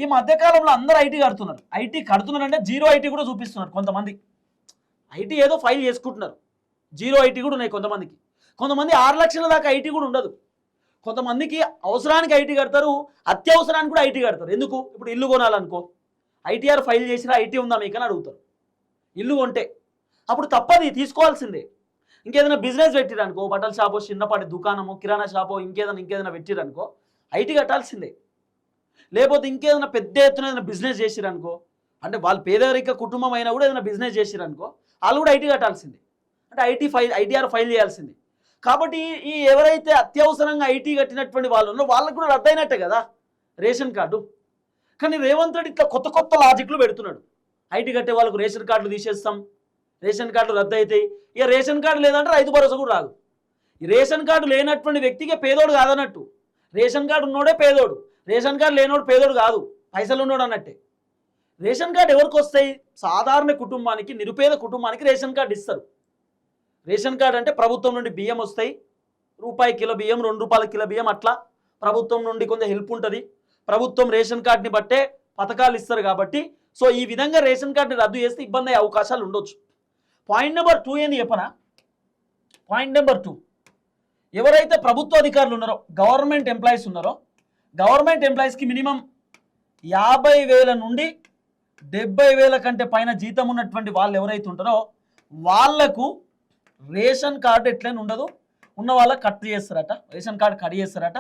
ఈ మధ్యకాలంలో అందరూ ఐటీ కడుతున్నారు. ఐటీ కడుతున్నారంటే జీరో ఐటీ కూడా చూపిస్తున్నారు కొంతమంది. ఐటీ ఏదో ఫైల్ చేసుకుంటున్నారు, జీరో ఐటీ కూడా ఉన్నాయి కొంతమందికి. కొంతమంది 6 లక్షల దాకా ఐటీ కూడా ఉండదు. కొంతమందికి అవసరానికి ఐటీ కడతారు, అత్యవసరానికి కూడా ఐటీ కడతారు. ఎందుకు? ఇప్పుడు ఇల్లు కొనాలనుకో, ఐటీఆర్ ఫైల్ చేసినా ఐటీ ఉందా మీకు అని అడుగుతారు. ఇల్లు కొంటే అప్పుడు తప్పది, తీసుకోవాల్సిందే. ఇంకేదైనా బిజినెస్ పెట్టిరనుకో, బట్టల షాపో, చిన్నపాటి దుకాణమో, కిరాణా షాపో, ఇంకేదైనా పెట్టిరనుకో ఐటీ కట్టాల్సిందే. లేకపోతే ఇంకేదైనా పెద్ద ఎత్తున ఏదైనా బిజినెస్ చేసిరనుకో, అంటే వాళ్ళు పేదరిక కుటుంబం అయినా కూడా ఏదైనా బిజినెస్ చేసిరనుకో వాళ్ళు కూడా ఐటీ కట్టాల్సిందే. అంటే ఐటీఆర్ ఫైల్ చేయాల్సిందే. కాబట్టి ఈ ఎవరైతే అత్యవసరంగా ఐటీ కట్టినటువంటి వాళ్ళు ఉన్నారో వాళ్ళకు కూడా రద్దయినట్టే కదా రేషన్ కార్డు. కానీ రేవంత్ రెడ్డి ఇట్లా కొత్త కొత్త లాజిక్లు పెడుతున్నాడు. ఐటీ కట్టే వాళ్ళకు రేషన్ కార్డులు తీసేస్తాం, రేషన్ కార్డులు రద్దు అవుతాయి. ఇక రేషన్ కార్డు లేదంటే రైతు భరోసా కూడా రాదు. ఈ రేషన్ కార్డు లేనటువంటి వ్యక్తికి పేదోడు కాదన్నట్టు. రేషన్ కార్డు ఉన్నోడే పేదోడు, రేషన్ కార్డు లేనోడు పేదోడు కాదు, పైసలు ఉన్నోడు అన్నట్టే. రేషన్ కార్డు ఎవరికి వస్తాయి? సాధారణ కుటుంబానికి, నిరుపేద కుటుంబానికి రేషన్ కార్డు ఇస్తారు. రేషన్ కార్డు అంటే ప్రభుత్వం నుండి బియ్యం వస్తాయి, రూపాయి కిలో బియ్యం, 2 రూపాయల కిలో బియ్యం, అట్లా ప్రభుత్వం నుండి కొంత హెల్ప్ ఉంటుంది. ప్రభుత్వం రేషన్ కార్డుని బట్టే పథకాలు ఇస్తారు కాబట్టి సో ఈ విధంగా రేషన్ కార్డుని రద్దు చేస్తే ఇబ్బంది అయ్యే అవకాశాలు ఉండొచ్చు. పాయింట్ నెంబర్ 2 ఏంది చెప్పనా? పాయింట్ నెంబర్ 2, ఎవరైతే ప్రభుత్వ అధికారులు ఉన్నారో, గవర్నమెంట్ ఎంప్లాయీస్ ఉన్నారో, గవర్నమెంట్ ఎంప్లాయీస్కి మినిమం 50,000 నుండి 70,000 కంటే పైన జీతం ఉన్నటువంటి వాళ్ళు ఎవరైతే ఉంటారో వాళ్లకు రేషన్ కార్డు ఎట్లయినా ఉండదు, ఉన్న వాళ్ళకి కట్ చేస్తారట, రేషన్ కార్డు కట్ చేస్తారట.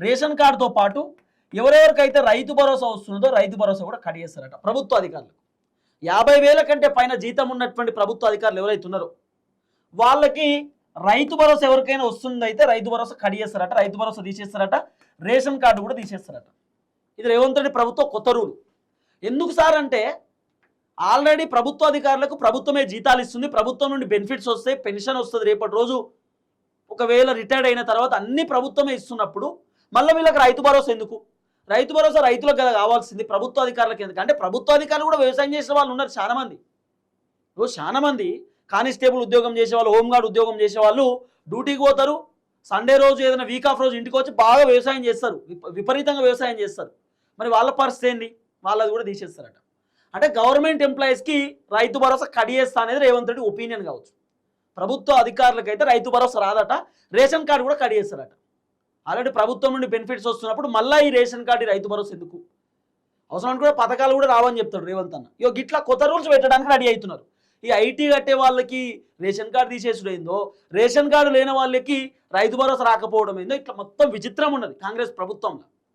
రేషన్ కార్డుతో పాటు ఎవరెవరికైతే రైతు భరోసా వస్తుందో రైతు భరోసా కూడా కట్ చేస్తారట ప్రభుత్వ అధికారులు. 50,000 కంటే పైన జీతం ఉన్నటువంటి ప్రభుత్వ అధికారులు ఎవరైతే ఉన్నారో వాళ్ళకి రైతు భరోసా ఎవరికైనా వస్తుందైతే రైతు భరోసా కట్ చేస్తారట, రైతు భరోసా తీసేస్తారట, రేషన్ కార్డు కూడా తీసేస్తారట. ఇది రేవంత్ రెడ్డి ప్రభుత్వం కొత్త రూల్. ఎందుకు సార్ అంటే ఆల్రెడీ ప్రభుత్వ అధికారులకు ప్రభుత్వమే జీతాలు ఇస్తుంది, ప్రభుత్వం నుండి బెనిఫిట్స్ వస్తాయి, పెన్షన్ వస్తుంది. రేపటి రోజు ఒకవేళ రిటైర్డ్ అయిన తర్వాత అన్ని ప్రభుత్వమే ఇస్తున్నప్పుడు మళ్ళీ వీళ్ళకి రైతు భరోసా ఎందుకు? రైతు భరోసా రైతులకు కదా కావాల్సింది, ప్రభుత్వ అధికారులకు ఎందుకు? అంటే ప్రభుత్వ అధికారులు కూడా వ్యవసాయం చేసే వాళ్ళు ఉన్నారు చాలామంది. చాలామంది కానిస్టేబుల్ ఉద్యోగం చేసేవాళ్ళు, హోంగార్డ్ ఉద్యోగం చేసేవాళ్ళు డ్యూటీకి పోతారు, సండే రోజు ఏదైనా వీక్ ఆఫ్ రోజు ఇంటికి వచ్చి బాగా వ్యవసాయం చేస్తారు, విపరీతంగా వ్యవసాయం చేస్తారు. మరి వాళ్ళ పరిస్థితి ఏంది? వాళ్ళది కూడా తీసేస్తారట. అంటే గవర్నమెంట్ ఎంప్లాయీస్కి రైతు భరోసా కట్ చేస్తా అనేది రేవంత్ రెడ్డి ఒపీనియన్ కావచ్చు. ప్రభుత్వ అధికారులకైతే రైతు భరోసా రాదట, రేషన్ కార్డు కూడా కట్ చేస్తారట. ఆల్రెడీ ప్రభుత్వం నుండి బెనిఫిట్స్ వస్తున్నప్పుడు మళ్ళీ ఈ రేషన్ కార్డు రైతు భరోసా ఎందుకు? అవసరానికి కూడా పథకాలు కూడా రావని చెప్తాడు రేవంత్ అన్న. ఇట్లా కొత్త రూల్స్ పెట్టడానికి రెడీ అవుతున్నారు. ఈ ఐటీ కట్టే వాళ్ళకి రేషన్ కార్డు తీసేసుడైందో, రేషన్ కార్డు లేని వాళ్ళకి రైతు భరోసా రాకపోవడం ఏందో, ఇట్లా మొత్తం విచిత్రం ఉన్నది కాంగ్రెస్ ప్రభుత్వంలో.